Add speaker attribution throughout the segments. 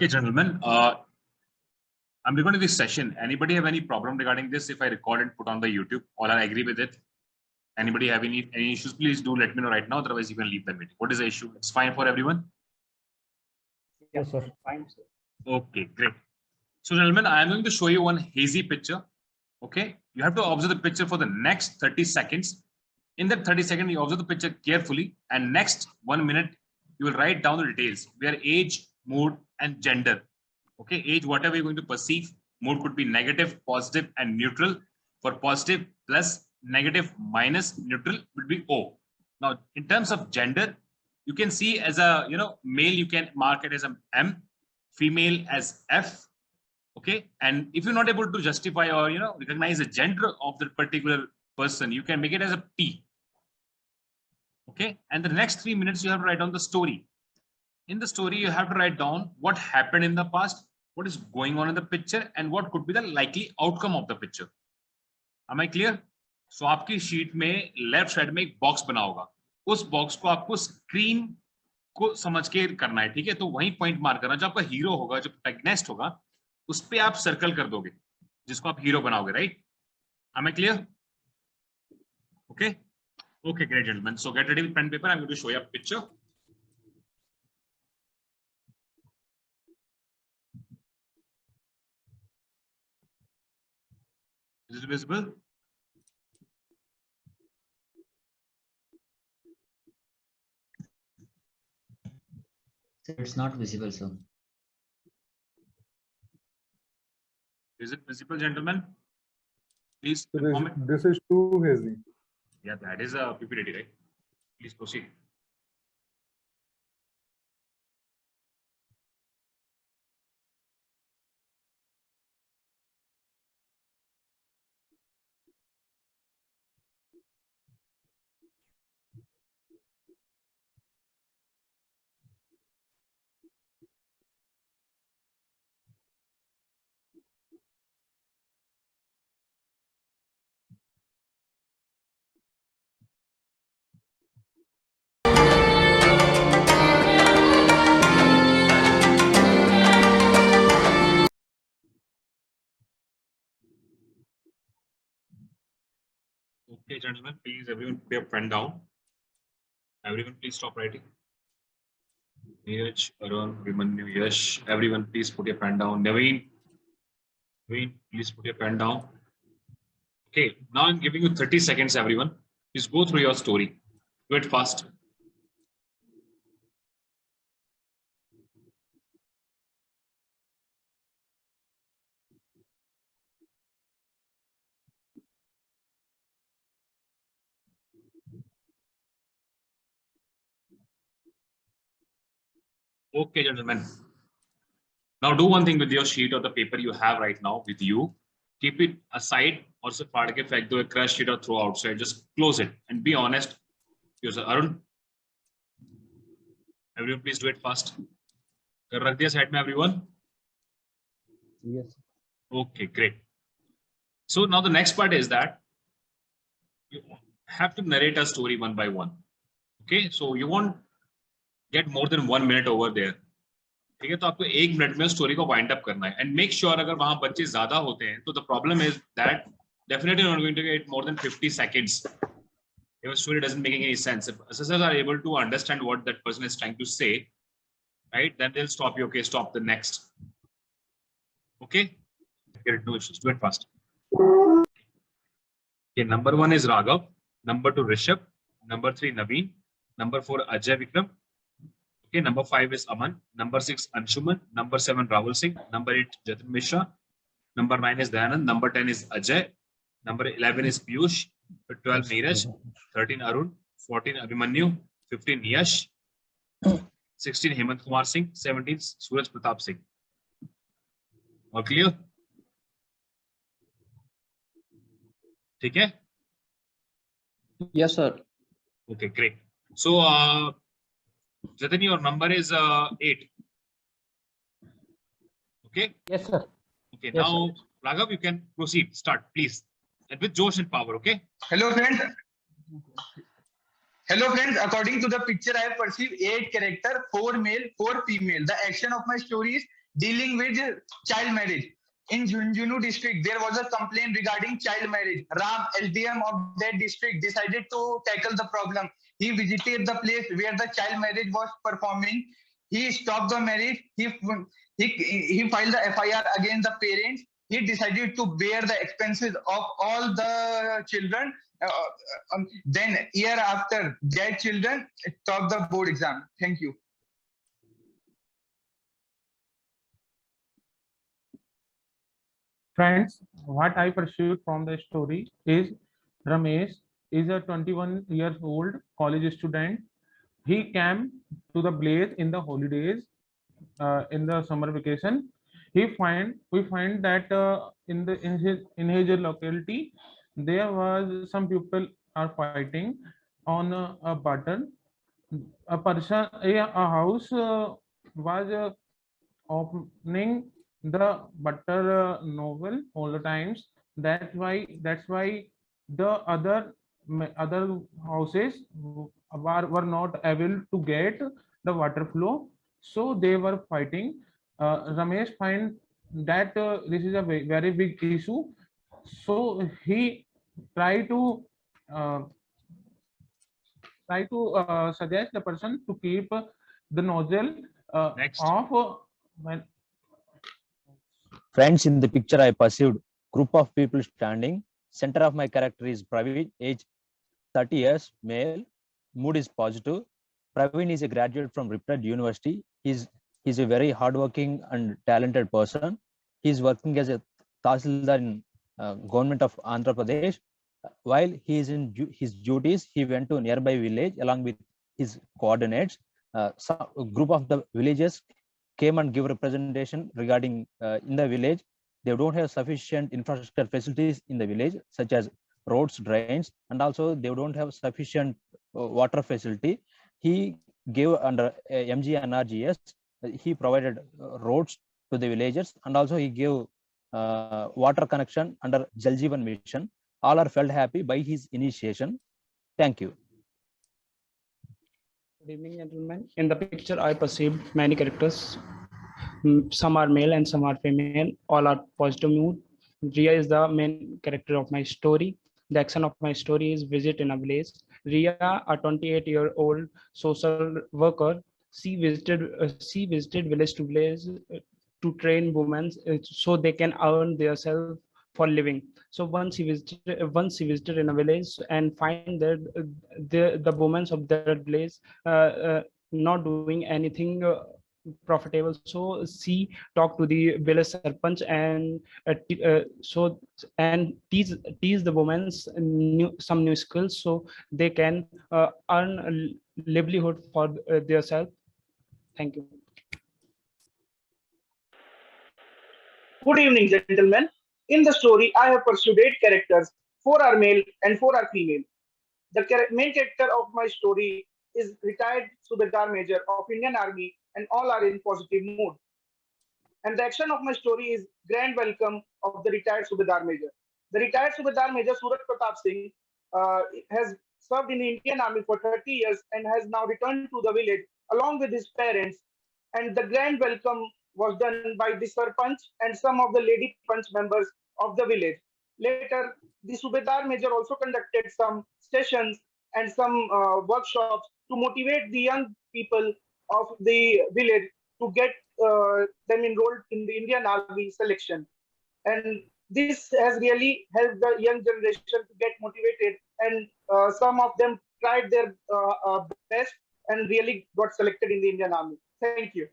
Speaker 1: Okay, gentlemen, I'm recording this session. Anybody have any problem regarding this? If I record and put on the YouTube, or I agree with it? Anybody have any issues? Please do let me know right now. Otherwise, you can leave the meeting. What is the issue? It's fine for everyone.
Speaker 2: Yes, sir. Fine, sir.
Speaker 1: Okay, great. So, gentlemen, I am going to show you one hazy picture. Okay, you have to observe the picture for the next 30 seconds. In that 30 seconds, you observe the picture carefully, and next 1 minute, you will write down the details where age, mood, and gender. Okay, age, whatever you're going to perceive. Mood could be negative, positive, and neutral. For positive, plus, negative, minus, neutral would be O. Now, in terms of gender, you can see as a male, you can mark it as a M, female as F. Okay, and if you're not able to justify or recognize the gender of the particular person, you can make it as a P. Okay, and the next 3 minutes you have to write down the story. In the story, you have to write down what happened in the past, what is going on in the picture, and what could be the likely outcome of the picture. Am I clear? So आपकी sheet में left side में एक box बना होगा, उस box को आपको screen को समझ के करना है, ठीक है? तो वहीं पॉइंट मार्क करना, जो आपका हीरो होगा, जो प्रोटैगनिस्ट होगा, उस पे आप सर्कल कर दोगे, जिसको आप हीरो बनाओगे, right? Am I clear? Okay. Okay, great, gentlemen. So get ready with pen and paper. I'm going to show you a picture. Is it visible?
Speaker 3: It's not visible, sir.
Speaker 1: Is it visible, gentlemen? Please.
Speaker 4: This is too hazy.
Speaker 1: Yeah, that is a PPDT, right? Please proceed. Okay, gentlemen, please, everyone put your pen down. Everyone, please stop writing. Neeraj, Arun, Vimanyu, Yash, everyone, please put your pen down. Naveen, please put your pen down. Okay, now I'm giving you 30 seconds, everyone. Please go through your story. Do it fast. Okay, gentlemen. Now do one thing with your sheet or the paper you have right now with you. Keep it aside, or se faad ke fek do, a crush it or throw outside. Just close it and be honest. Yes, Arun. Everyone, please do it fast. Kar rakh diya side mein, everyone?
Speaker 2: Yes.
Speaker 1: Okay, great. So now the next part is that you have to narrate a story one by one. Okay, so you won't get more than 1 minute over there. ठीक है, तो आपको 1 minute में story को wind up करना है and make sure अगर वहां बच्चे ज्यादा होते हैं तो the problem is that definitely not going to get more than 50 seconds if a story doesn't make any sense. If assessors are able to understand what that person is trying to say, right, then they'll stop you. Okay, stop the next. Okay, get no issues, do it fast. Okay, number 1 is Raghav, number 2 Rishabh, number 3 Naveen, number 4 Ajay Vikram. Okay, number 5 is Aman, number 6 Anshuman, number 7 Rahul Singh, number 8 Jatin Mishra, number 9 is Dayanand, number 10 is Ajay, number 11 is Piyush, 12 Neeraj, 13 Arun, 14 Abhimanyu, 15 Yash, 16 Hemant Kumar Singh, 17 Suraj Pratap Singh. All clear? ठीक है?
Speaker 2: Yes, sir.
Speaker 1: Okay, great. So, Jatin, your number is 8. Okay?
Speaker 2: Yes, sir.
Speaker 1: Okay,
Speaker 2: Yes,
Speaker 1: now
Speaker 2: sir.
Speaker 1: Raghav, you can proceed. Start, please. And with Josh and power, okay?
Speaker 5: Hello friends. Hello friends. According to the picture, I have perceived 8 characters, 4 male, 4 female. The action of my story is
Speaker 3: dealing with child marriage. In Junjunu district, there was a complaint regarding child marriage. Ram, LDM of that district, decided to tackle the problem. He visited the place where the child marriage was performing. He stopped the marriage. He filed the FIR against the parents. He decided to bear the expenses of all the children. Then year after, their children topped the board exam. Thank you.
Speaker 5: Friends, what I perceived from the story is Ramesh is a 21 years old college student. He came to the blaze in the holidays, in the summer vacation. We find that in his locality there was some people are fighting on a button. A house was opening the butter novel all the times. That's why the other houses were not able to get the water flow, so they were fighting. Ramesh find that this is a very big issue, so he try to uh, suggest the person to keep the nozzle
Speaker 1: Next.
Speaker 5: off when.
Speaker 6: Friends, in the picture I perceived group of people standing. Center of my character is Praveen, age 30 years, male. Mood is positive. Praveen is a graduate from Riptide University. He's a very hardworking and talented person. He's working as a Tahsildar in government of Andhra Pradesh. While he is in his duties, he went to a nearby village along with his coordinates. A group of the villagers came and give representation regarding in the village. They don't have sufficient infrastructure facilities in the village, such as roads, drains, and also they don't have sufficient water facility. He gave under MGNRGS, he provided roads to the villagers, and also he gave water connection under Jal Jeevan Mission. All are felt happy by his initiation. Thank you.
Speaker 2: Good evening, gentlemen. In the picture, I perceived many characters. Some are male and some are female. All are positive mood. Ria is the main character of my story. The action of my story is visit in a village. Ria, a 28-year-old social worker, she visited village to village to train women so they can earn themselves for living. So once he visited in a village and find that the women of that village not doing anything profitable, so she talked to the village sarpanch and teach the women some new skills so they can earn a livelihood for themselves. Thank you.
Speaker 7: Good evening, gentlemen. In the story, I have pursued 8 characters. 4 are male and 4 are female. The main character of my story is retired Subedar Major of Indian Army, and all are in positive mood. And the action of my story is grand welcome of the retired Subedar Major. The retired Subedar Major Surat Pratap Singh has served in the Indian Army for 30 years and has now returned to the village along with his parents. And the grand welcome was done by the Sarpanch and some of the lady punch members of the village. Later, the Subedar Major also conducted some sessions and some workshops to motivate the young people of the village to get them enrolled in the Indian Army selection. And this has really helped the young generation to get motivated, and some of them tried their best and really got selected in the Indian Army. Thank you.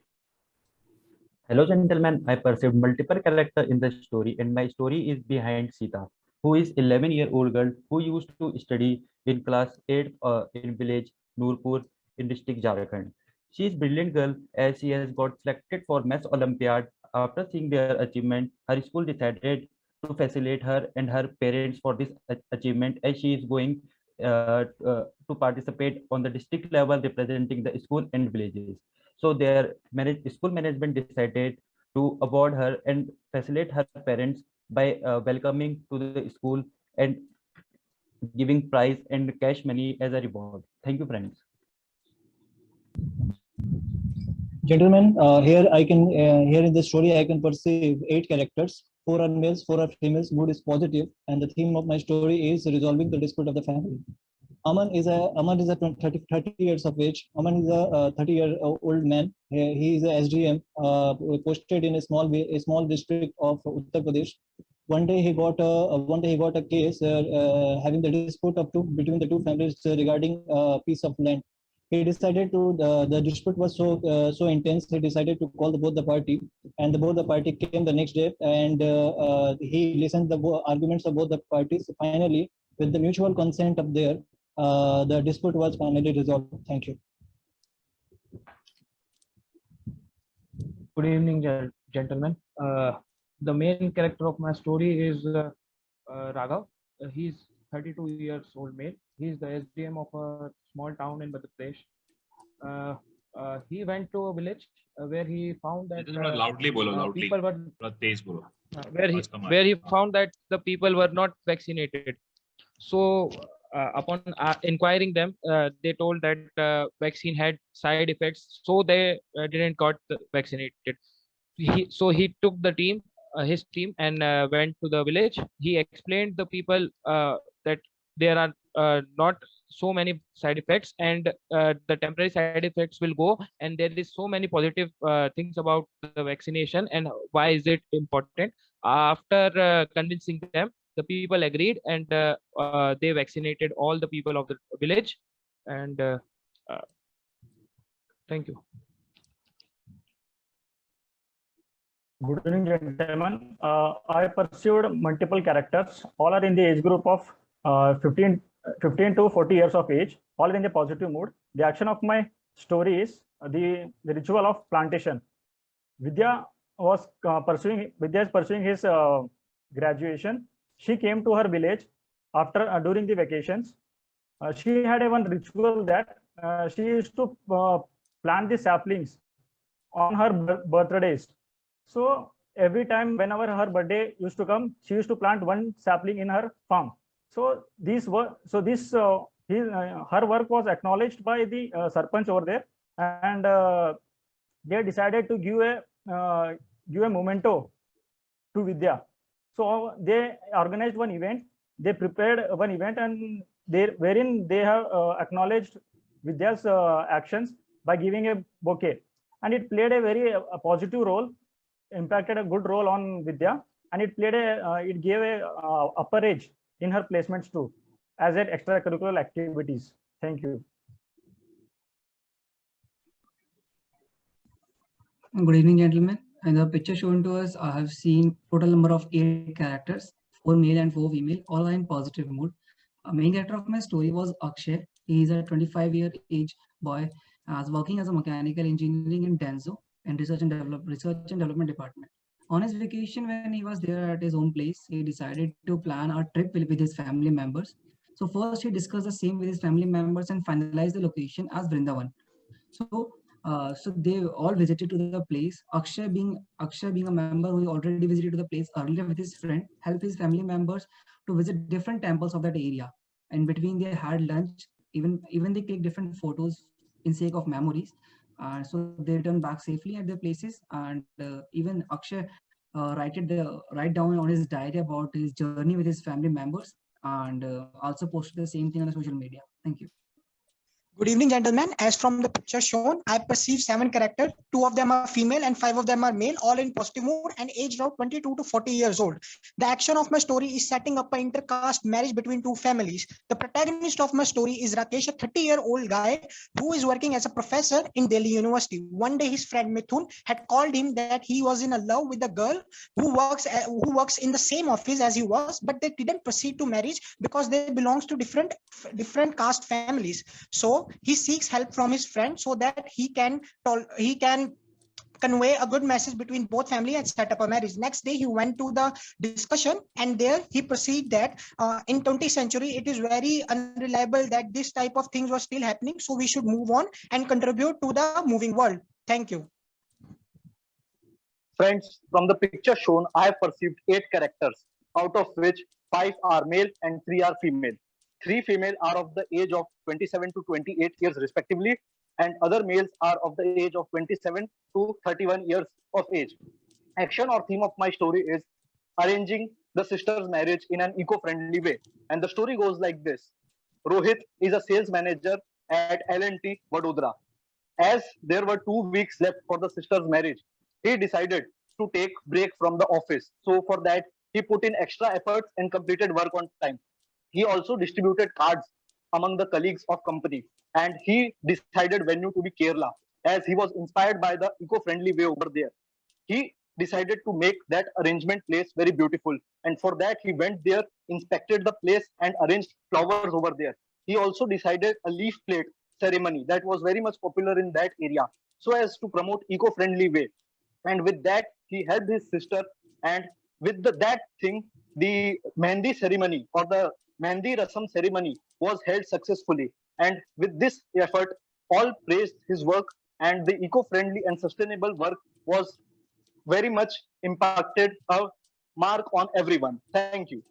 Speaker 8: Hello, gentlemen. I perceived multiple characters in the story, and my story is behind Sita, who is 11-year-old girl who used to study in class 8 in village Nurpur in district Jharkhand. She is brilliant girl as she has got selected for Maths Olympiad. After seeing their achievement, her school decided to facilitate her and her parents for this achievement, as she is going to participate on the district level representing the school and villages. So their school management decided to award her and facilitate her parents by welcoming to the school and giving prize and cash money as a reward. Thank you, friends.
Speaker 9: Gentlemen, here in this story I can perceive 8 characters. 4 are males, 4 are females. Mood is positive, and the theme of my story is resolving the dispute of the family. Aman is a 30 years of age. Aman is a 30-year-old man. He is a SDM posted in a small district of Uttar Pradesh. One day he got a case having the dispute between the two families regarding a piece of land. He decided to the dispute was so intense. He decided to call both the party, and both the party came the next day, and he listened the arguments of both the parties. Finally, with the mutual consent of the dispute was finally resolved. Thank you.
Speaker 2: Good evening, gentlemen. The main character of my story is Raghav. He's 32 years old male. He's the SDM of a small town in Madhya Pradesh. He went to a village where he found that
Speaker 1: loudly bolo, loudly.
Speaker 2: people were
Speaker 1: Tez bolo.
Speaker 2: where he found that the people were not vaccinated. So upon inquiring them, they told that vaccine had side effects, so they didn't got vaccinated. So he took the team, his team, and went to the village. He explained the people that there are not so many side effects, and the temporary side effects will go, and there is so many positive things about the vaccination and why is it important. After convincing them, the people agreed, and they vaccinated all the people of the village. And thank you.
Speaker 10: Good evening, gentlemen. I pursued multiple characters. All are in the age group of 15 to 40 years of age. All in the positive mood. The action of my story is the ritual of plantation. Vidya is pursuing his graduation. She came to her village after during the vacations. She had one ritual that she used to plant the saplings on her birthdays. So every time, whenever her birthday used to come, she used to plant one sapling in her farm. So her work was acknowledged by the sarpanch over there, and they decided to give a memento to Vidya. So they organized one event. They prepared one event, and wherein they have acknowledged Vidya's actions by giving a bouquet, and it played a very positive role, impacted a good role on Vidya, and it gave a upper edge in her placements too, as an extracurricular activities. Thank you.
Speaker 11: Good evening, gentlemen. In the picture shown to us, I have seen total number of 8 characters, 4 male and 4 female, all are in positive mood. Main character of my story was Akshay. He is a 25-year age boy, working as a mechanical engineering in Denso and research and development department. On his vacation, when he was there at his own place, he decided to plan a trip with his family members. So first he discussed the same with his family members and finalized the location as Vrindavan. So they all visited to the place. Akshay being a member who already visited to the place earlier with his friend, helped his family members to visit different temples of that area. In between, they had lunch. Even they clicked different photos in sake of memories. So they returned back safely at their places. And even Akshay write down on his diary about his journey with his family members, and also posted the same thing on the social media. Thank you.
Speaker 12: Good evening, gentlemen. As from the picture shown, I perceive 7 characters. 2 of them are female and 5 of them are male, all in positive mood and aged around 22 to 40 years old. The action of my story is setting up an intercaste marriage between 2 families. The protagonist of my story is Rakesh, a 30-year-old guy who is working as a professor in Delhi University. One day, his friend Mithun had called him that he was in a love with a girl who works in the same office as he was, but they didn't proceed to marriage because they belongs to different caste families. So he seeks help from his friend so that he can convey a good message between both family and set up a marriage. Next day, he went to the discussion, and there he perceived that in 20th century, it is very unreliable that this type of things were still happening. So we should move on and contribute to the moving world. Thank you.
Speaker 13: Friends, from the picture shown, I have perceived 8 characters, out of which 5 are male and 3 are female. 3 female are of the age of 27 to 28 years respectively, and other males are of the age of 27 to 31 years of age. Action or theme of my story is arranging the sisters' marriage in an eco-friendly way. And the story goes like this. Rohit is a sales manager at L&T Vadodara. As there were 2 weeks left for the sisters' marriage, he decided to take break from the office. So for that, he put in extra efforts and completed work on time. He also distributed cards among the colleagues of company, and he decided venue to be Kerala, as he was inspired by the eco-friendly way over there. He decided to make that arrangement place very beautiful, and for that he went there, inspected the place and arranged flowers over there. He also decided a leaf plate ceremony that was very much popular in that area, so as to promote eco-friendly way. And with that he helped his sister, and with that thing, the Mehndi ceremony or the Mehndi Rasam ceremony was held successfully. And with this effort, all praised his work, and the eco-friendly and sustainable work was very much impacted a mark on everyone. Thank you.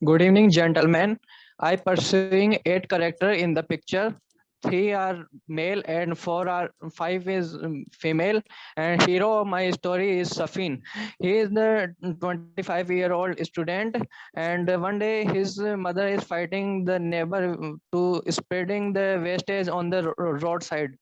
Speaker 14: Good evening, gentlemen. I pursuing 8 characters in the picture. 3 are male and 5 is female. And hero of my story is Safin. He is the 25-year-old student, and one day his mother is fighting the neighbor to spreading the wastage on the roadside.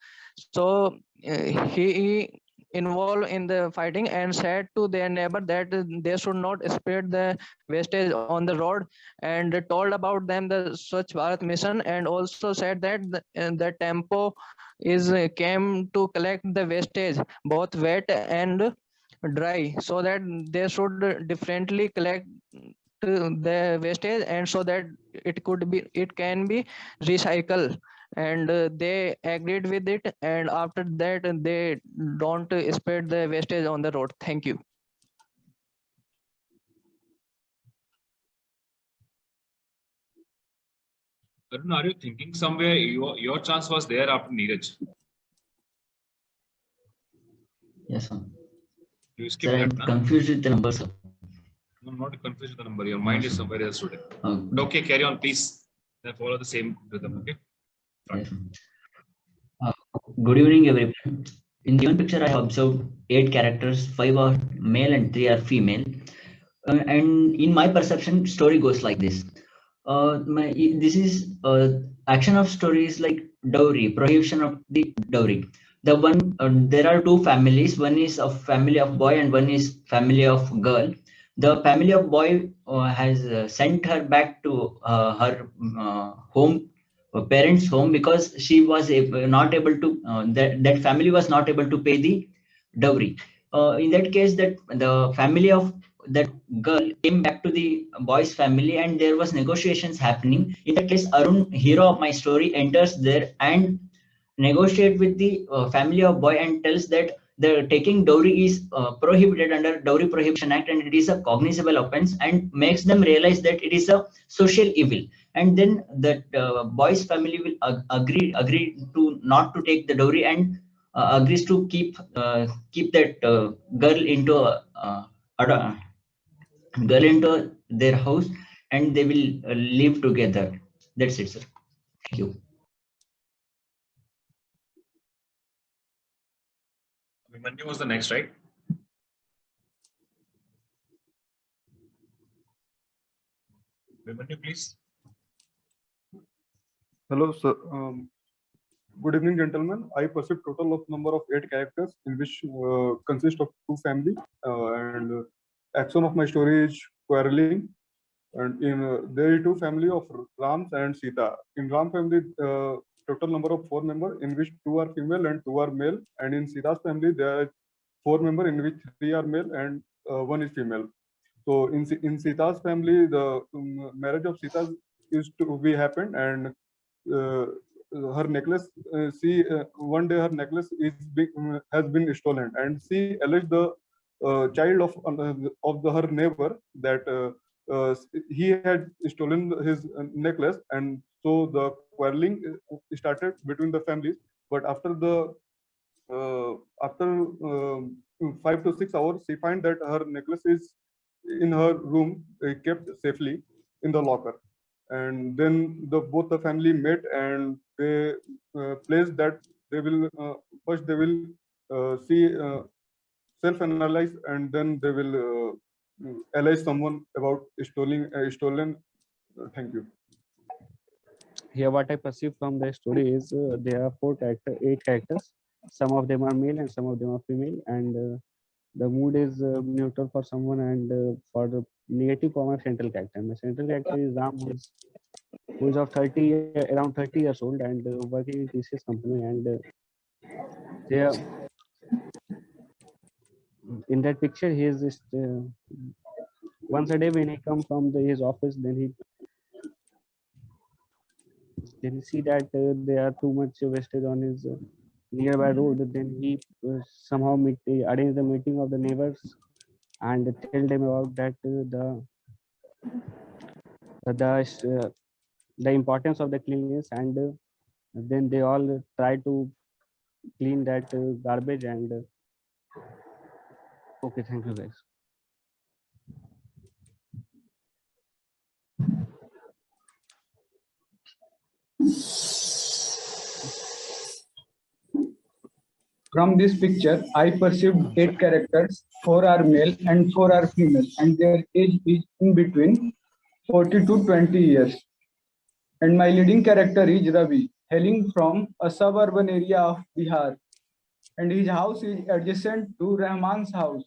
Speaker 14: So he involved in the fighting and said to their neighbor that they should not spread the wastage on the road, and told about them the Swachh Bharat mission, and also said that the tempo is came to collect the wastage, both wet and dry, so that they should differently collect the wastage, and so that it can be recycled. And they agreed with it, and after that they don't spread the wastage on the road. Thank you.
Speaker 1: Arun, are you thinking somewhere your chance was there after Neeraj?
Speaker 15: Yes, sir.
Speaker 1: You skipped
Speaker 15: Sir, I'm
Speaker 1: that,
Speaker 15: confused with the number, sir.
Speaker 1: No, I'm not confused with the number. Your mind is somewhere else today.
Speaker 15: Oh.
Speaker 1: But okay, carry on, please. Then follow the same rhythm, okay?
Speaker 15: Yes, sir. Good evening, everyone. In the given picture, I have observed 8 characters, 5 are male and 3 are female. And in my perception, story goes like this. This is action of story is like dowry, prohibition of the dowry. The one there are 2 families. One is a family of boy and one is family of girl. The family of boy has sent her back to her home, parents' home, because she was not able to. That family was not able to pay the dowry. In that case, that the family of that girl came back to the boy's family, and there was negotiations happening. In that case, Arun, hero of my story, enters there and negotiate with the family of boy and tells that the taking dowry is prohibited under Dowry Prohibition Act, and it is a cognizable offense, and makes them realize that it is a social evil. And then that boy's family will agree to not to take the dowry, and agrees to keep that girl into their house, and they will live together. That's it, sir. Thank you.
Speaker 1: Abhimanyu was the next, right? Abhimanyu, please.
Speaker 4: Hello, sir. Good evening, gentlemen. I perceive total of number of 8 characters, in which consist of 2 family, and action of my story is quarreling. And in there are 2 family of Rams and Sita. In Ram family, total number of 4 members, in which 2 are female and 2 are male. And in Sita's family, there are 4 members, in which 3 are male and 1 is female. So in Sita's family, the marriage of Sita is to be happened, and her necklace, one day her necklace has been stolen, and she alleged the child of her neighbor that he had stolen his necklace, and so the quarreling started between the families. But after the after 5 to 6 hours, she finds that her necklace is in her room, kept safely in the locker. And then both the family met, and they placed that they will first they will see self-analyze, and then they will allies someone about stolen. Thank you.
Speaker 16: Here, what I perceive from the story is there are 8 characters. Some of them are male and some of them are female, and the mood is neutral for someone, and for the negative form of central character. And the central character is Ram, who is of around 30 years old, and working in TCS company. And there, in that picture, he is just once a day when he comes from his office, then he see that there are too much wastage on his nearby road. Then he somehow arrange the meeting of the neighbors and tell them about that the importance of the cleanliness, and then they all try to clean that garbage. And okay, thank you guys.
Speaker 17: From this picture, I perceived 8 characters, 4 are male and 4 are female, and their age is in between 40 to 20 years. And my leading character is Ravi, hailing from a suburban area of Bihar. And his house is adjacent to Rahman's house.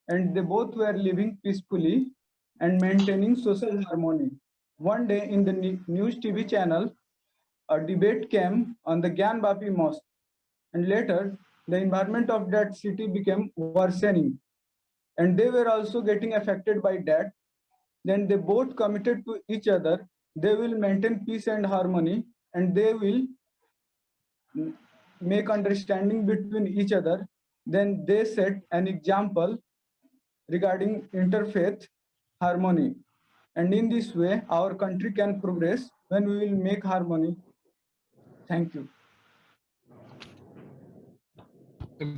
Speaker 17: And they both were living peacefully and maintaining social harmony. One day in the news TV channel, a debate came on the Gyan Bapi Mosque. And later, the environment of that city became worsening. And they were also getting affected by that. Then they both committed to each other. They will maintain peace and harmony, and they will make understanding between each other. Then they set an example regarding interfaith harmony. And in this way, our country can progress when we will make harmony. Thank you.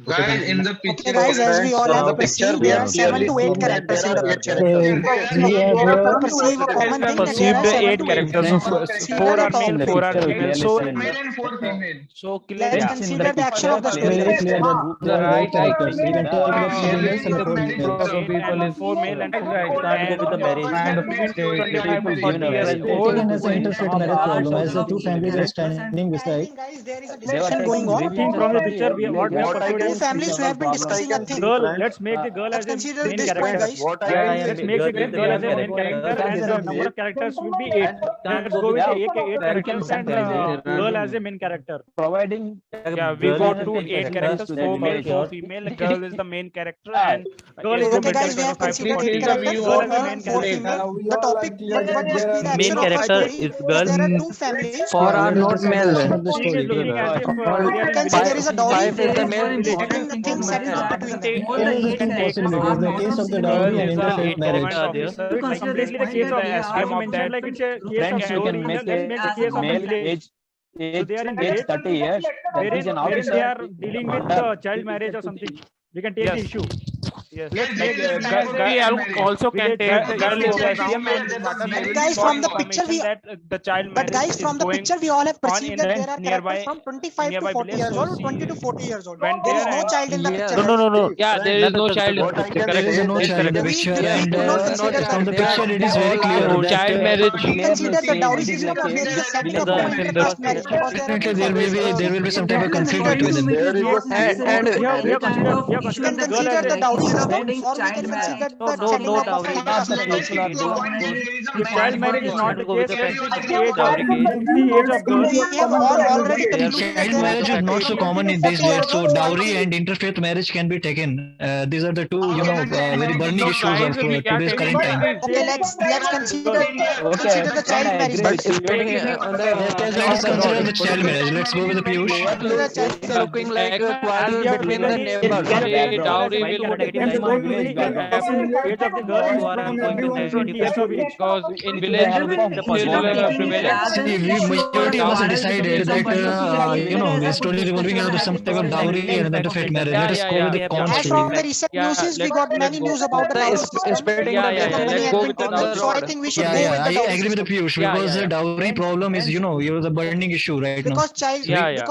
Speaker 3: Guys, in the picture,
Speaker 12: Okay, guys, as we all have perceived, there are 7 to 8 characters in the picture. Perceive a common thing that there are 7 to 8 characters.
Speaker 2: 4 are male, 4 are female. So,
Speaker 3: male and 4 female.
Speaker 2: So
Speaker 12: let's consider the action of the story.
Speaker 9: Very clear that there are 8 characters. We can take the 4 males and the 4 females.
Speaker 2: 4 male and 4
Speaker 6: Start with the marriage.
Speaker 9: Taken as an interfaith marriage problem, as the 2 families are standing beside.
Speaker 12: Guys, there is a discussion going on.
Speaker 10: From the picture, what we have
Speaker 12: 2 families who have been discussing a thing.
Speaker 10: girl, let's make the girl as a
Speaker 12: Consider
Speaker 10: main
Speaker 12: this point,
Speaker 10: character.
Speaker 12: guys.
Speaker 10: Let's make the girl as a main character, and the number of characters will be 8. Let's go with 8 characters and girl as a main character.
Speaker 6: Providing
Speaker 10: we go to 8 characters, 4 male, 4 female. The girl is the main character, and girl is the
Speaker 12: Okay, guys, we have considered 8 characters, 4 male, 4 female. The topic, what must be the action of the story? There are 2 families.
Speaker 14: 4 are not male.
Speaker 12: You can see there is a dowry. The thing settled between them.
Speaker 9: In the case of the dowry and interfaith marriage.
Speaker 10: Completely the case of as mentioned, like it's a case of
Speaker 6: you can make a male age
Speaker 10: so they are in
Speaker 6: age
Speaker 10: age
Speaker 6: 30 years. That is an
Speaker 10: wherein
Speaker 6: officer.
Speaker 10: they are dealing with child marriage or something. We can take the issue. Yes.
Speaker 5: We also can take the
Speaker 10: girl is
Speaker 12: But guys, from the picture we all have perceived that there are characters from 25 to 40 years old, 20 to 40 years old. There is no child in the picture.
Speaker 5: No. Yeah, there is no child in the picture.
Speaker 9: There is no child in the picture, and from the picture it is very clear that
Speaker 5: child marriage.
Speaker 12: We consider the dowry system, or there is a setting up of intercaste marriage.
Speaker 9: definitely there will be some type of conflict between them.
Speaker 12: And we have considered the dowry system, or we can consider the setting up of intercaste marriage.
Speaker 10: Child marriage is not the case. The age of girls.
Speaker 12: We have all already concluded that
Speaker 9: Child marriage is not so common in these days, so dowry and interfaith marriage can be taken. These are the two, very burning issues of today's current time.
Speaker 12: Okay, let's consider the child marriage.
Speaker 9: Let's consider the child marriage. Let's go with the Piyush.
Speaker 14: Looking like a quarrel between the neighbors. Dowry will
Speaker 10: Age
Speaker 16: time on
Speaker 10: of the
Speaker 16: village
Speaker 10: girl
Speaker 16: who are
Speaker 10: from
Speaker 16: going to
Speaker 10: 20 years of age.
Speaker 5: Because in
Speaker 16: with the
Speaker 5: village
Speaker 16: help of
Speaker 5: it's still prevalent.
Speaker 18: See, we majority of us decided that the story revolving around some type of dowry and then the fate marriage. Let us go with the common
Speaker 12: As
Speaker 18: story.
Speaker 12: from the recent news, we got many news about the dowry system.
Speaker 14: spreading
Speaker 5: Yeah,
Speaker 14: the
Speaker 5: yeah, yeah.
Speaker 12: Many
Speaker 5: Let's
Speaker 12: have
Speaker 5: go
Speaker 12: been
Speaker 5: with the
Speaker 12: taken, so I
Speaker 5: dowry.
Speaker 12: think we should
Speaker 18: Yeah,
Speaker 12: go
Speaker 18: yeah,
Speaker 12: with the
Speaker 18: I
Speaker 12: dowry
Speaker 18: agree with the
Speaker 12: system.
Speaker 18: Piyush
Speaker 5: Yeah,
Speaker 18: because
Speaker 5: yeah,
Speaker 18: the
Speaker 5: yeah.
Speaker 18: dowry problem is, the burning issue right now.
Speaker 12: Because
Speaker 5: Yeah, yeah.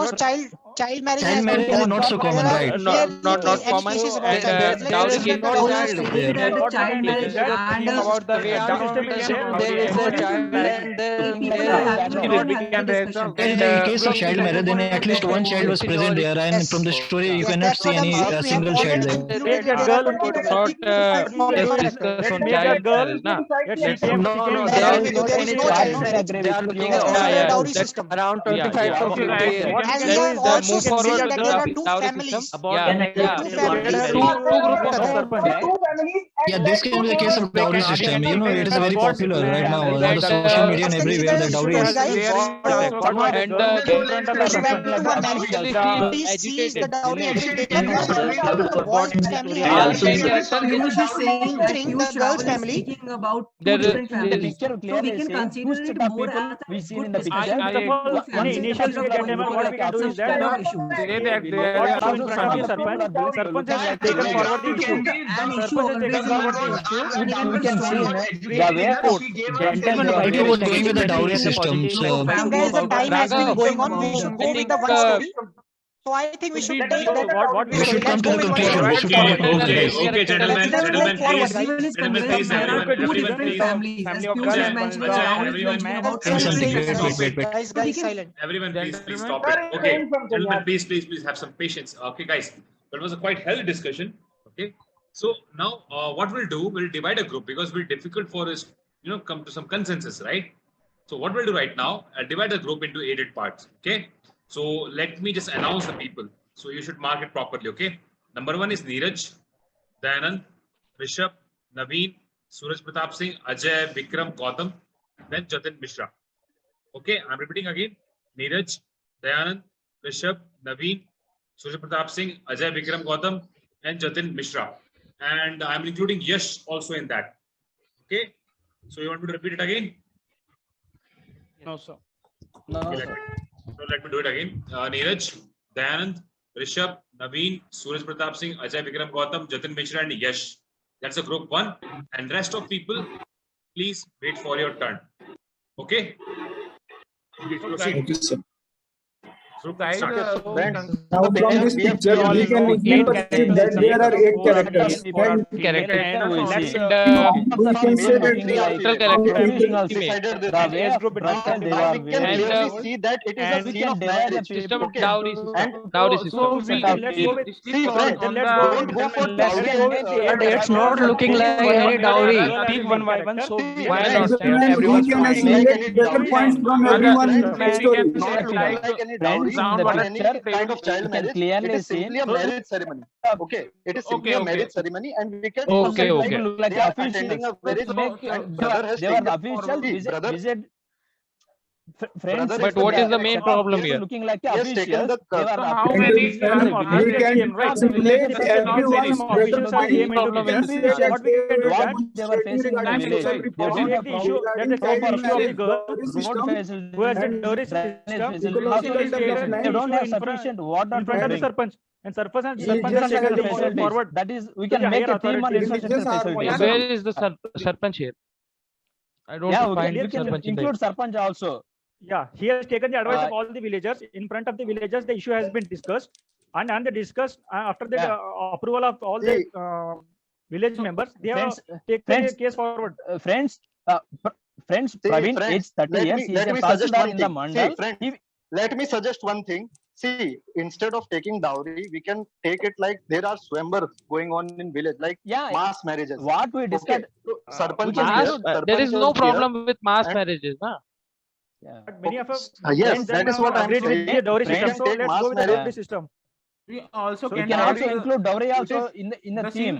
Speaker 12: child marriage
Speaker 18: Child
Speaker 12: has been
Speaker 18: marriage is
Speaker 12: common.
Speaker 18: not so common,
Speaker 12: There are
Speaker 18: right?
Speaker 5: Not
Speaker 12: rarely any
Speaker 5: common.
Speaker 12: cases about
Speaker 5: And
Speaker 12: child marriage. Let's
Speaker 5: dowry
Speaker 12: consider
Speaker 5: is
Speaker 12: the
Speaker 5: not
Speaker 12: dowry
Speaker 5: that.
Speaker 12: system.
Speaker 10: What
Speaker 18: Yeah.
Speaker 10: we can do is that
Speaker 5: Think about the
Speaker 10: dowry system is there.
Speaker 14: there is a child and then
Speaker 5: we can raise the
Speaker 18: In the case of child marriage, then at least one child was present there, and from the story you
Speaker 12: Yes,
Speaker 18: cannot
Speaker 12: that's
Speaker 18: see
Speaker 12: what I'm
Speaker 18: any
Speaker 12: saying. We have
Speaker 18: single child
Speaker 12: already
Speaker 18: there.
Speaker 12: included
Speaker 10: Take
Speaker 12: it.
Speaker 10: a
Speaker 12: There are
Speaker 10: girl,
Speaker 12: 20 to
Speaker 5: not
Speaker 12: 50 formal
Speaker 5: just
Speaker 12: characters.
Speaker 5: discuss on
Speaker 10: make a
Speaker 5: child
Speaker 10: girl,
Speaker 5: marriage, na?
Speaker 10: yet she
Speaker 5: Let's
Speaker 10: came,
Speaker 14: no,
Speaker 10: she
Speaker 14: no,
Speaker 10: came
Speaker 12: I
Speaker 14: there
Speaker 12: agree
Speaker 14: is
Speaker 12: with you.
Speaker 14: not
Speaker 12: There
Speaker 14: any
Speaker 12: is no
Speaker 14: child.
Speaker 12: child marriage.
Speaker 14: They are looking
Speaker 12: Let's consider
Speaker 5: yeah,
Speaker 12: the dowry
Speaker 5: that's
Speaker 12: system.
Speaker 14: around
Speaker 5: Yeah,
Speaker 14: 25
Speaker 5: yeah.
Speaker 14: to
Speaker 5: Okay,
Speaker 14: 50
Speaker 5: right.
Speaker 14: years.
Speaker 5: We
Speaker 12: As
Speaker 5: can
Speaker 12: we have also
Speaker 5: move forward
Speaker 12: seen
Speaker 5: with
Speaker 12: that there are
Speaker 5: the
Speaker 12: two
Speaker 5: dowry
Speaker 12: families.
Speaker 5: system.
Speaker 10: about
Speaker 5: Yeah,
Speaker 15: Can I
Speaker 12: There are
Speaker 5: yeah.
Speaker 12: two
Speaker 15: say one
Speaker 12: families.
Speaker 15: thing?
Speaker 5: Two group of
Speaker 12: together.
Speaker 18: Yeah, this can be the case of dowry system. It is very popular right now on the social media and
Speaker 12: Let's
Speaker 18: everywhere.
Speaker 12: consider
Speaker 18: The
Speaker 12: the
Speaker 18: dowry
Speaker 12: story,
Speaker 18: is.
Speaker 12: guys.
Speaker 5: And
Speaker 12: Let's went to a man.
Speaker 5: actually
Speaker 12: He
Speaker 5: feel
Speaker 12: sees the
Speaker 5: agitated.
Speaker 12: dowry every day.
Speaker 15: Can
Speaker 12: But
Speaker 15: have to
Speaker 12: the
Speaker 15: support
Speaker 12: boy's
Speaker 15: in the
Speaker 12: family
Speaker 15: story.
Speaker 12: has
Speaker 15: I
Speaker 12: a
Speaker 15: also
Speaker 5: Main
Speaker 15: need
Speaker 5: character
Speaker 7: So you must be saying that
Speaker 12: think the
Speaker 7: Piyush
Speaker 12: girl's
Speaker 7: Rawal is
Speaker 12: family.
Speaker 7: speaking about
Speaker 5: There
Speaker 7: two
Speaker 5: is-
Speaker 7: different
Speaker 6: The
Speaker 7: families.
Speaker 6: picture
Speaker 7: So we
Speaker 6: clearly
Speaker 7: can
Speaker 6: says two
Speaker 7: consider
Speaker 6: set
Speaker 7: it
Speaker 6: of
Speaker 7: more
Speaker 6: people
Speaker 7: as
Speaker 6: we
Speaker 7: a
Speaker 6: seen
Speaker 7: good
Speaker 6: in the
Speaker 7: discussion.
Speaker 6: picture.
Speaker 10: First of all,
Speaker 7: Two
Speaker 10: in the
Speaker 7: families
Speaker 10: initial
Speaker 7: instead of going
Speaker 10: statement,
Speaker 7: for
Speaker 10: what we can do
Speaker 7: some
Speaker 10: is that
Speaker 7: kind of issues.
Speaker 5: Say that
Speaker 10: what
Speaker 5: there
Speaker 10: was
Speaker 5: are
Speaker 10: in front of the Sarpanch has taken forward the issue.
Speaker 7: An issue
Speaker 10: Sarpanch has taken
Speaker 7: always
Speaker 10: forward the issue.
Speaker 7: and even
Speaker 6: We
Speaker 7: the
Speaker 6: can see
Speaker 7: story.
Speaker 6: the way gentle,
Speaker 18: It was going with the dowry system. So
Speaker 12: I think guys, the time has been going on. We should go with the one story. So I think we should take that.
Speaker 10: What we
Speaker 18: we should come to the conclusion. We should come to the conclusion, guys.
Speaker 1: Okay, gentlemen,
Speaker 12: Let's move forward,
Speaker 1: please.
Speaker 7: Even is
Speaker 1: Gentlemen,
Speaker 7: convinced
Speaker 1: please,
Speaker 7: there are
Speaker 1: everyone,
Speaker 7: two
Speaker 1: everyone,
Speaker 7: different
Speaker 1: please.
Speaker 7: families. As Piyush is mentioning, Rahul is mentioning about
Speaker 18: Tell me something. Wait.
Speaker 12: Guys, silent.
Speaker 1: Everyone, please stop it. Okay, gentlemen, please have some patience. Okay, guys, that was a quite healthy discussion. Okay, so now what we'll do, we'll divide a group because it'll be difficult for us, come to some consensus, right? So what we'll do right now, I'll divide the group into 8 parts. Okay, so let me just announce the people. So you should mark it properly. Okay, number 1 is Neeraj, Dayanand, Rishabh, Naveen, Suraj Pratap Singh, Ajay, Vikram, Gautam, then Jatin Mishra. Okay, I'm repeating again. Neeraj, Dayanand, Rishabh, Naveen, Suraj Pratap Singh, Ajay, Vikram, Gautam, and Jatin Mishra. And I'm including Yash also in that. Okay, so you want me to repeat it again?
Speaker 10: No, sir.
Speaker 1: Okay, so let me do it again. Neeraj, Dayanand, Rishabh, Naveen, Suraj Pratap Singh, Ajay, Vikram, Gautam, Jatin Mishra, and Yash. That's a group 1. And rest of people, please wait for your turn. Okay?
Speaker 17: Okay, sir.
Speaker 1: Group
Speaker 5: Guys,
Speaker 1: start.
Speaker 17: Now from this picture, we can easily perceive that there are 8 characters. And
Speaker 5: we can say that
Speaker 17: we can say that
Speaker 13: decided this.
Speaker 6: The way of dress
Speaker 13: We can clearly see that it is a scene of marriage.
Speaker 5: system
Speaker 13: Okay.
Speaker 5: dowry
Speaker 13: And
Speaker 5: dowry
Speaker 10: So
Speaker 5: system.
Speaker 10: we let's go with
Speaker 13: see, friends,
Speaker 10: then let's go
Speaker 13: don't go for
Speaker 10: let's
Speaker 13: dowry.
Speaker 10: go with
Speaker 14: But it's not looking like any dowry.
Speaker 10: pick one by one. So
Speaker 5: Why
Speaker 10: we
Speaker 5: not?
Speaker 17: we can assimilate better points from everyone in the story.
Speaker 13: Not looking like any dowry,
Speaker 6: Friends, in the
Speaker 13: or any
Speaker 6: picture,
Speaker 13: kind of child
Speaker 6: you can
Speaker 13: marriage.
Speaker 6: clearly
Speaker 13: It is
Speaker 6: see-
Speaker 13: simply a marriage ceremony. Okay, it is simply a marriage ceremony, and we can
Speaker 5: Okay,
Speaker 13: like,
Speaker 5: okay.
Speaker 6: People like
Speaker 13: they are
Speaker 6: officials.
Speaker 13: attending a very
Speaker 6: Make,
Speaker 13: brother has
Speaker 6: they were
Speaker 13: taken
Speaker 6: the officials.
Speaker 13: See,
Speaker 6: Visit,
Speaker 13: brother-
Speaker 6: visit. Friends,
Speaker 13: Brother
Speaker 5: But
Speaker 13: is
Speaker 5: what is the
Speaker 13: the
Speaker 5: main
Speaker 13: accepted
Speaker 5: problem
Speaker 6: people
Speaker 5: here?
Speaker 6: looking like the
Speaker 13: He has taken
Speaker 6: officials.
Speaker 13: the
Speaker 6: They were
Speaker 5: So
Speaker 6: the
Speaker 5: how
Speaker 6: officials.
Speaker 5: many
Speaker 17: We can assimilate everyone
Speaker 5: problem
Speaker 17: better
Speaker 5: in
Speaker 17: points.
Speaker 5: problem
Speaker 17: We
Speaker 5: in
Speaker 17: can
Speaker 5: this
Speaker 17: say
Speaker 5: system?
Speaker 17: that
Speaker 10: what we can do
Speaker 17: they
Speaker 10: that
Speaker 6: They were facing in the
Speaker 17: regarding
Speaker 6: village.
Speaker 17: social
Speaker 6: They
Speaker 17: reform,
Speaker 6: don't
Speaker 10: take the issue that
Speaker 17: regarding
Speaker 10: is taking
Speaker 17: child
Speaker 10: issue of the
Speaker 17: marriage,
Speaker 10: girl
Speaker 17: dowry
Speaker 6: road
Speaker 17: system,
Speaker 6: facilities,
Speaker 10: who has a
Speaker 17: and
Speaker 10: dowry
Speaker 6: drainage
Speaker 10: system.
Speaker 6: facilities.
Speaker 17: ecological
Speaker 10: He stated
Speaker 17: development.
Speaker 6: They
Speaker 10: the
Speaker 6: don't
Speaker 10: issue
Speaker 6: have
Speaker 10: in front
Speaker 6: sufficient water
Speaker 10: in front
Speaker 6: to
Speaker 10: of the
Speaker 6: drink.
Speaker 10: Sarpanch. And Sarpanch has
Speaker 17: Religious
Speaker 10: taken the
Speaker 17: harmony.
Speaker 10: forward.
Speaker 6: That is, we
Speaker 10: to
Speaker 6: can
Speaker 10: the
Speaker 6: make
Speaker 10: higher
Speaker 6: a team on
Speaker 10: authorities.
Speaker 6: infrastructure
Speaker 17: Religious harmony.
Speaker 6: facilities.
Speaker 5: Where is the Sarpanch here? I don't
Speaker 6: Yeah, we
Speaker 5: find
Speaker 6: can,
Speaker 5: the Sarpanch in
Speaker 6: include
Speaker 5: there.
Speaker 6: Sarpanch also.
Speaker 10: Yeah, he has taken the advice
Speaker 6: Uh,
Speaker 10: of all the villagers. In front of the villagers, the issue has been discussed, and they discussed after the
Speaker 6: Yeah.
Speaker 10: approval of all the village members. They have taken
Speaker 6: friends,
Speaker 10: the case forward.
Speaker 6: Friends,
Speaker 13: See,
Speaker 6: Praveen,
Speaker 13: friends,
Speaker 6: age 30 years, he is
Speaker 13: let
Speaker 6: a
Speaker 13: me suggest
Speaker 6: Tahsildar
Speaker 13: one
Speaker 6: in the
Speaker 13: thing.
Speaker 6: mandal.
Speaker 13: See, friends, let me suggest one thing. See, instead of taking dowry, we can take it like there are swambars going on in village, like
Speaker 6: Yeah,
Speaker 13: mass marriages.
Speaker 6: what we discussed.
Speaker 13: So, Sarpanch
Speaker 6: we
Speaker 13: is
Speaker 6: can
Speaker 13: here.
Speaker 6: include-
Speaker 5: There
Speaker 13: Sarpanch
Speaker 5: is no
Speaker 13: is
Speaker 5: problem with mass
Speaker 13: and-
Speaker 5: marriages, na?
Speaker 6: Yeah.
Speaker 10: But many of us,
Speaker 13: yes, that is what I'm
Speaker 10: agreed with
Speaker 13: saying.
Speaker 10: the dowry
Speaker 13: We
Speaker 10: system.
Speaker 13: can
Speaker 10: So
Speaker 13: take
Speaker 10: let's
Speaker 13: mass
Speaker 10: go with the
Speaker 13: marriage.
Speaker 10: dowry system.
Speaker 5: We also
Speaker 10: So
Speaker 6: We
Speaker 5: can
Speaker 6: can
Speaker 5: add
Speaker 6: also include dowry also in the
Speaker 5: the
Speaker 6: theme.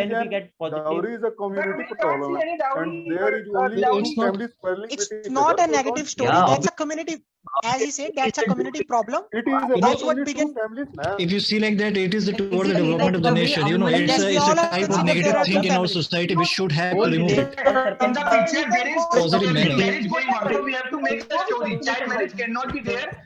Speaker 8: then we
Speaker 4: an
Speaker 8: get positive.
Speaker 4: dowry is a community
Speaker 7: we can't
Speaker 4: problem,
Speaker 7: see any dowry,
Speaker 4: and there is only
Speaker 7: dowry.
Speaker 4: two families quarreling
Speaker 12: It's
Speaker 4: with each
Speaker 12: not
Speaker 4: other.
Speaker 12: a
Speaker 4: So
Speaker 12: negative
Speaker 4: don't-
Speaker 12: story.
Speaker 15: Yeah,
Speaker 12: That's a community, as he said, that's a community problem.
Speaker 4: It is
Speaker 12: That's
Speaker 4: about
Speaker 12: what
Speaker 4: only two
Speaker 12: began.
Speaker 4: families, man.
Speaker 18: If you see like that, it is toward the
Speaker 8: Basically,
Speaker 18: development of the
Speaker 8: the way
Speaker 18: nation. You know,
Speaker 8: Aman
Speaker 18: it's
Speaker 12: Yes,
Speaker 18: a,
Speaker 12: we
Speaker 18: it's
Speaker 12: all
Speaker 18: a
Speaker 12: are
Speaker 18: type of
Speaker 12: consider
Speaker 18: negative
Speaker 12: there are
Speaker 18: thing
Speaker 12: two
Speaker 18: in our
Speaker 12: families.
Speaker 18: society. We should have to
Speaker 8: only
Speaker 18: remove
Speaker 8: there
Speaker 18: it.
Speaker 8: are certain
Speaker 3: In the picture, there is
Speaker 18: Positive manner.
Speaker 3: marriage going on. So we have to make a story. Child marriage cannot be there.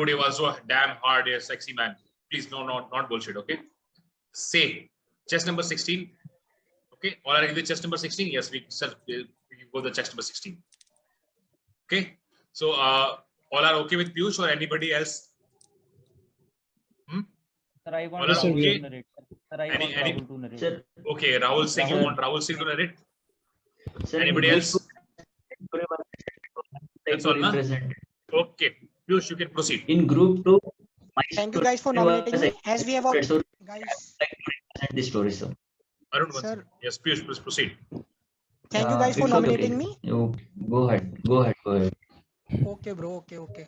Speaker 1: today was so damn hard, yeah, sexy man. Please, no, not bullshit, okay? Say, chest number 16. Okay, all are with chest number 16? Yes, we go the chest number 16. Okay, so all are okay with Piyush or anybody else?
Speaker 19: Sir, I want
Speaker 1: All are
Speaker 19: Rahul
Speaker 1: okay?
Speaker 19: to narrate. Sir, I want
Speaker 1: Any,
Speaker 19: Rahul to narrate.
Speaker 15: Sir,
Speaker 1: okay, Rahul Singh, you
Speaker 19: Rahul.
Speaker 1: want Rahul Singh to narrate?
Speaker 15: sir,
Speaker 1: Anybody else? That's
Speaker 15: to
Speaker 1: all, na?
Speaker 15: represent.
Speaker 1: Okay, Piyush, you can proceed.
Speaker 15: In group 2, my
Speaker 12: Thank you
Speaker 15: story
Speaker 12: guys for nominating
Speaker 15: was
Speaker 12: me. As we have all,
Speaker 15: accepted, so
Speaker 12: guys,
Speaker 15: I would like to represent the story, sir.
Speaker 1: Arun, one
Speaker 12: sir,
Speaker 1: second. Yes, Piyush, please proceed.
Speaker 12: thank you guys for
Speaker 15: It's okay.
Speaker 12: nominating me.
Speaker 15: You go ahead. Go ahead. Go ahead.
Speaker 12: Okay, bro. Okay.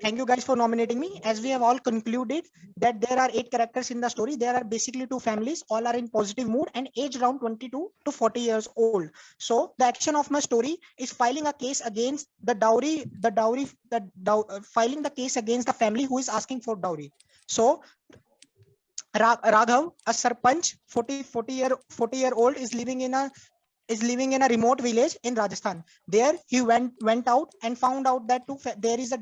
Speaker 12: Thank you guys for nominating me. As we have all concluded that there are 8 characters in the story. There are basically 2 families. All are in positive mood and age around 22 to 40 years old. So the action of my story is filing a case against the filing the case against the family who is asking for dowry. So Raghav, a sarpanch, 40 year old, is living in a remote village in Rajasthan. There he went out and found out that there is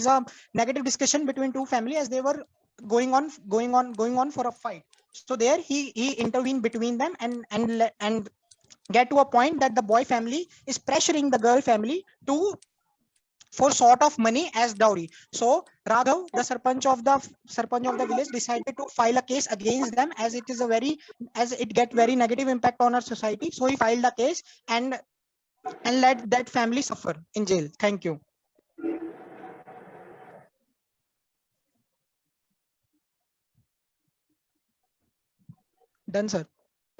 Speaker 12: a negative discussion between 2 families as they were going on for a fight. So there he intervened between them and get to a point that the boy family is pressuring the girl family for sort of money as dowry. So Raghav, the sarpanch of the village, decided to file a case against them as it get very negative impact on our society. So he filed a case and let that family suffer in jail. Thank you. Done, sir.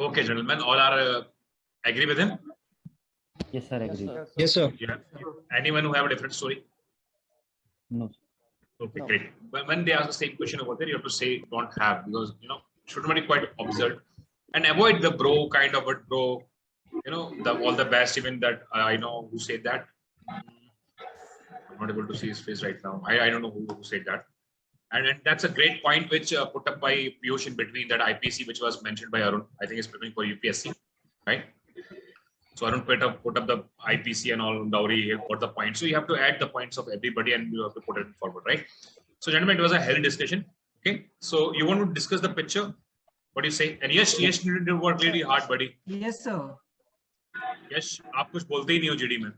Speaker 1: Okay, gentlemen, all are agree with him?
Speaker 8: Yes, sir. Agree.
Speaker 18: Yes, sir.
Speaker 1: Yeah. Anyone who have a different story?
Speaker 8: No.
Speaker 1: Okay, great. But when they ask the same question over there, you have to say don't have, because should be quite observed and avoid the bro kind of word, bro. All the best, even that I know who said that. I'm not able to see his face right now. I don't know who said that. And that's a great point which put up by Piyush in between, that IPC which was mentioned by Arun. I think it's preparing for UPSC, right? So Arun put up the IPC and all dowry, what the points. So you have to add the points of everybody and you have to put it forward, right? So gentlemen, it was a healthy discussion. Okay. So you want to discuss the picture? What do you say? And yes, you did work really hard, buddy.
Speaker 11: Yes, sir.
Speaker 1: Yes, आप कुछ बोलते ही नहीं हो GD में.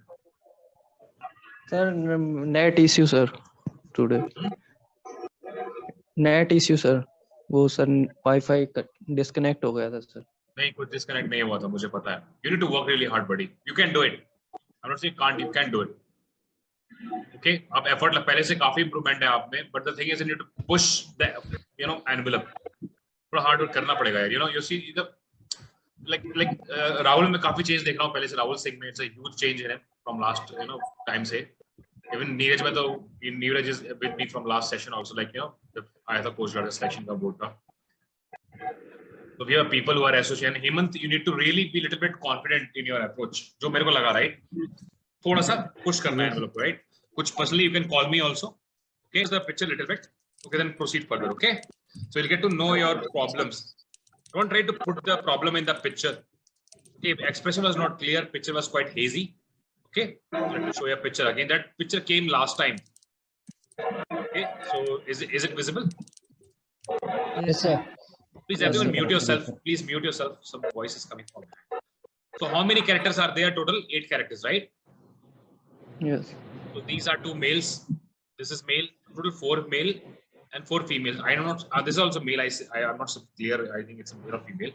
Speaker 14: Sir, net issue sir today. Net issue sir. वो sir wifi disconnect हो गया था सर.
Speaker 1: नहीं, कुछ डिस्कनेक्ट नहीं हुआ था, मुझे पता है. You need to work really hard, buddy. You can do it. I'm not saying can't. You can do it. Okay, आप effort पहले से काफी improvement है आप में, but the thing is you need to push the envelope. थोड़ा hard work करना पड़ेगा यार. You see the like Rahul में काफी change देख रहा हूँ पहले से. Rahul Singh में it's a huge change in him from last time से. Even Neeraj में तो Neeraj is with me from last session also, like आया था post grad selection का board का. So we have people who are associated. Hemant, you need to really be a little bit confident in your approach. जो मेरे को लगा, right? थोड़ा सा push करना है envelope, right? कुछ personally you can call me also. Okay, so the picture a little bit. Okay, then proceed further. Okay, so you'll get to know your problems. Don't try to put the problem in the picture. Okay, expression was not clear. Picture was quite hazy. Okay, let me show you a picture again. That picture came last time. Okay, so is it visible?
Speaker 18: Yes, sir.
Speaker 1: Please everyone mute yourself. Please mute yourself. Some voice is coming from there. So how many characters are there total? 8 characters, right?
Speaker 14: Yes.
Speaker 1: So these are 2 males. This is male. Total 4 male and 4 females. I don't know. This is also male. I'm not so clear. I think it's a male or female.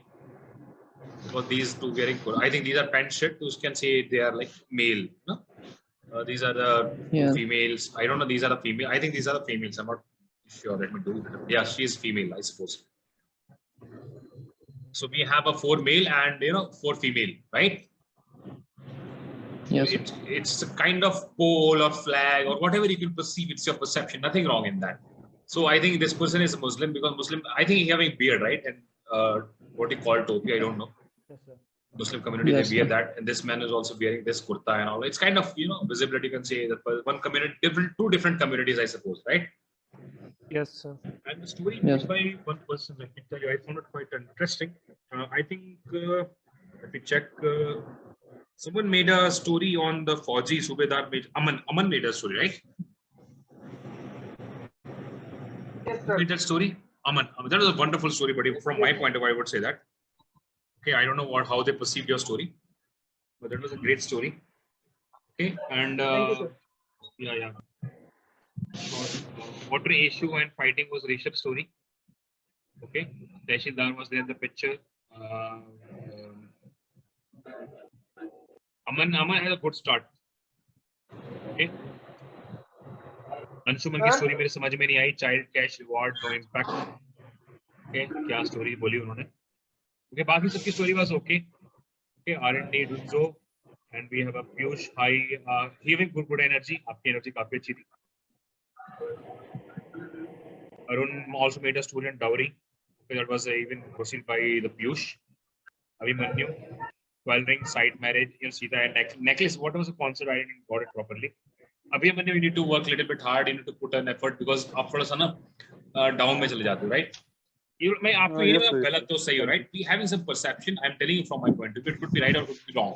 Speaker 1: Because these 2 wearing. I think these are pant shirt. You can say they are like male. No? These are the 2 females. I don't know. These are the female. I think these are the females. I'm not sure. Let me do it. Yeah, she is female, I suppose. So we have a 4 male and 4 female, right?
Speaker 14: Yes.
Speaker 1: It's a kind of pole or flag or whatever you can perceive. It's your perception. Nothing wrong in that. So I think this person is a Muslim because Muslim. I think he having beard, right? And what he called topi, I don't know.
Speaker 10: Yes, sir.
Speaker 1: Muslim community
Speaker 14: Yes,
Speaker 1: they wear
Speaker 14: sir.
Speaker 1: that, and this man is also wearing this kurta and all. It's kind of visibility. You can say that one community, 2 different communities, I suppose, right?
Speaker 10: Yes, sir.
Speaker 1: And the story
Speaker 14: Yes.
Speaker 1: by one person, let me tell you, I found it quite interesting. I think, let me check. Someone made a story on the Fauji Subedar. Aman made a story, right?
Speaker 7: Yes,
Speaker 1: Who
Speaker 7: sir.
Speaker 1: made that story? Aman. That was a wonderful story, but from my point of view, I would say that. Okay, I don't know how they perceived your story, but that was a great story. Okay, and
Speaker 7: Thank you, sir.
Speaker 1: yeah. Water issue and fighting was Rishabh's story. Okay, Teshidar was there in the picture. Aman has a good start. Okay. Anshuman की story मेरे समझ में नहीं आई. Child cash reward no impact. Okay, क्या story बोली उन्होंने. Okay, बाकी सबकी story was okay. Okay, R&D Dunzo and we have a Piyush high having good energy. आपकी एनर्जी काफी अच्छी थी. Arun also made a student dowry. Okay, that was even proceeded by the Piyush. Abhimanyu, 12 ring side marriage. You know, Sita and necklace. What was the concept? I didn't got it properly. Abhimanyu, you need to work a little bit hard. You need to put an effort because आप थोड़ा सा ना down में चले जाते हो, right? मैं आपको ये नहीं गलत तो सही हो, right? We having some perception. I'm telling you from my point of view. It could be right or it could be wrong,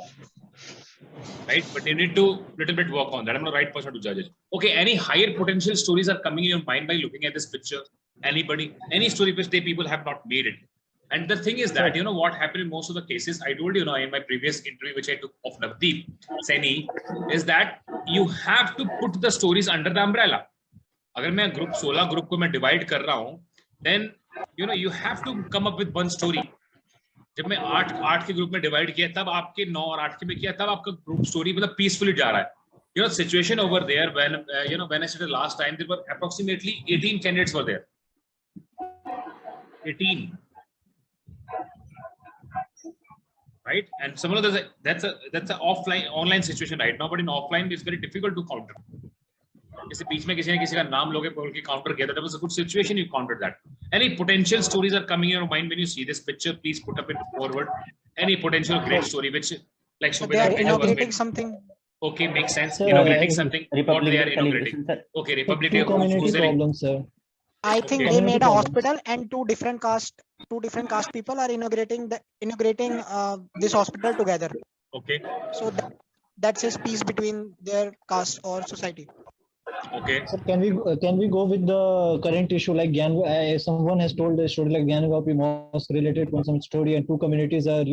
Speaker 1: right? But you need to little bit work on that. I'm not the right person to judge it. Okay, any higher potential stories are coming in your mind by looking at this picture. Anybody, any story which people have not made it. And the thing is that, you know, what happened in most of the cases, I told you, in my previous interview, which I took of Navdeep Saini, is that you have to put the stories under the umbrella. अगर मैं group 16 group को मैं divide कर रहा हूँ, then you know you have to come up with one story. जब मैं 8 के group में divide किया, तब आपके 9 और 8 के में किया, तब आपका group story मतलब peacefully जा रहा है. You know, situation over there when you know, when I said the last time, there were approximately 18 candidates were there. 18. Right, and similar that's a offline online situation right now, but in offline it's very difficult to counter. जैसे बीच में किसी ने किसी का नाम लोगे बोल के counter किया था, that was a good situation, you countered that. Any potential stories are coming in your mind when you see this picture, please put up it forward. Any potential great story which like
Speaker 12: so they are inaugurating something.
Speaker 1: Okay, makes sense. Inaugurating something. What they are inaugurating. Okay, Republic Day.
Speaker 9: Community problem, sir.
Speaker 12: I think they made a hospital and two different caste people are inaugurating this hospital together.
Speaker 1: Okay.
Speaker 12: So that says peace between their caste or society.
Speaker 1: Okay.
Speaker 9: So can we go with the current issue like someone has told a story like Gyanvapi mosque related to some story and two communities are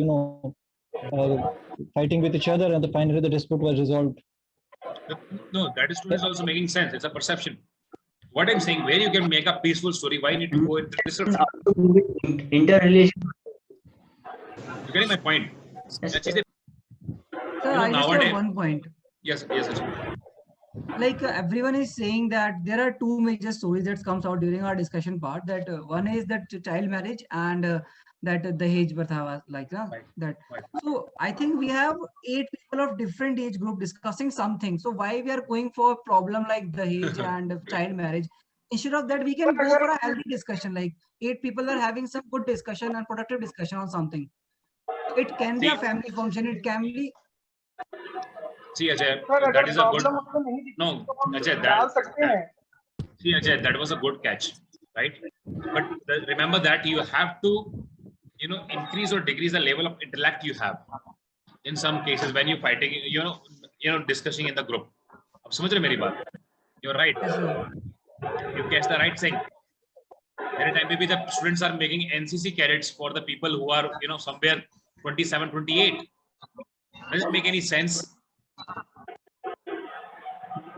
Speaker 9: fighting with each other and finally the dispute was resolved.
Speaker 1: No, that is also making sense. It's a perception. What I'm saying, where you can make a peaceful story, why you need to go into description?
Speaker 15: Interrelation.
Speaker 1: You getting my point?
Speaker 20: Sir, I just have one point.
Speaker 1: Yes.
Speaker 20: Like everyone is saying that there are two major stories that comes out during our discussion part. That one is that child marriage and that the Dahej Pratha was like that. Right. So I think we have 8 people of different age group discussing something. So why we are going for a problem like Dahej and child marriage? Instead of that, we can go for a healthy discussion. Like 8 people are having some good discussion and productive discussion on something. It can be a family function. It can be.
Speaker 1: See, Ajay, that is a good. No, Ajay, see, Ajay, that was a good catch, right? But remember that you have to, increase or decrease the level of intellect you have. In some cases, when you're fighting, discussing in the group. Ab samajh rahe meri baat? You're right. You catch the right thing. Every time maybe the students are making NCC cadets for the people who are, somewhere 27, 28. Does it make any sense?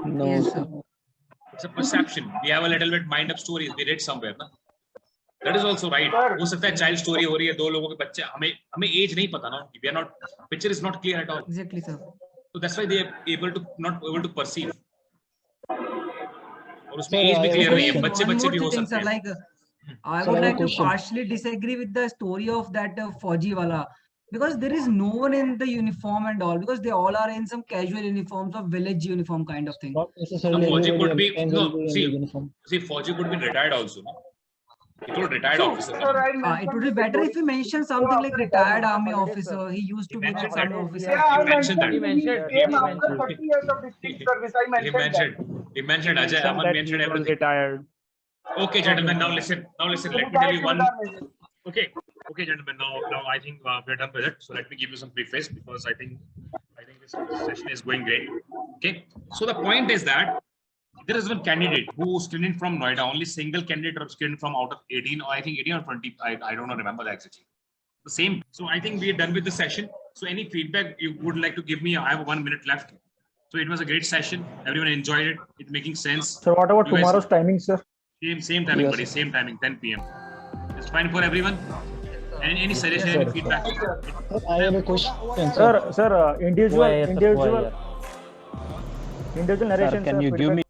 Speaker 9: No.
Speaker 20: Yes, sir.
Speaker 1: It's a perception. We have a little bit mind of stories. We read somewhere, na? That is also right. हो सकता है child story हो रही है, 2 लोगों के बच्चे, हमें age नहीं पता ना. We are not, picture is not clear at all.
Speaker 20: Exactly, sir.
Speaker 1: So that's why they are not able to perceive. और उसमें age भी clear नहीं है. बच्चे भी हो सकते हैं.
Speaker 20: Like, I would like to partially disagree with the story of that Fauji wala. Because there is no one in the uniform and all, because they all are in some casual uniforms or village uniform kind of thing.
Speaker 1: Fauji could be, see, Fauji could be retired also. No? He could retired officer.
Speaker 20: It would be better if you mention something like retired army officer. He used to be an army officer.
Speaker 1: Yeah, he mentioned that.
Speaker 20: He
Speaker 1: mentioned Ajay Aman mentioned everything.
Speaker 2: Retired.
Speaker 1: Okay, gentlemen, now listen. Let me tell you one. Okay, gentlemen. Now I think we're done with it. So let me give you some preface because I think this session is going great. Okay. So the point is that there is one candidate who screened from Noida. Only single candidate or screened from out of 18, or I think 18 or 20. I don't know, remember that exactly. The same. So I think we are done with the session. So any feedback you would like to give me? I have 1 minute left. So it was a great session. Everyone enjoyed it. It's making sense.
Speaker 10: So what about tomorrow's timing, sir?
Speaker 1: Same timing, buddy. Same timing, 10 p.m. It's fine for everyone. Any suggestion, any feedback?
Speaker 9: I have a question.
Speaker 10: Sir, individual. Individual
Speaker 6: Sir,
Speaker 10: narrations.
Speaker 6: can you give me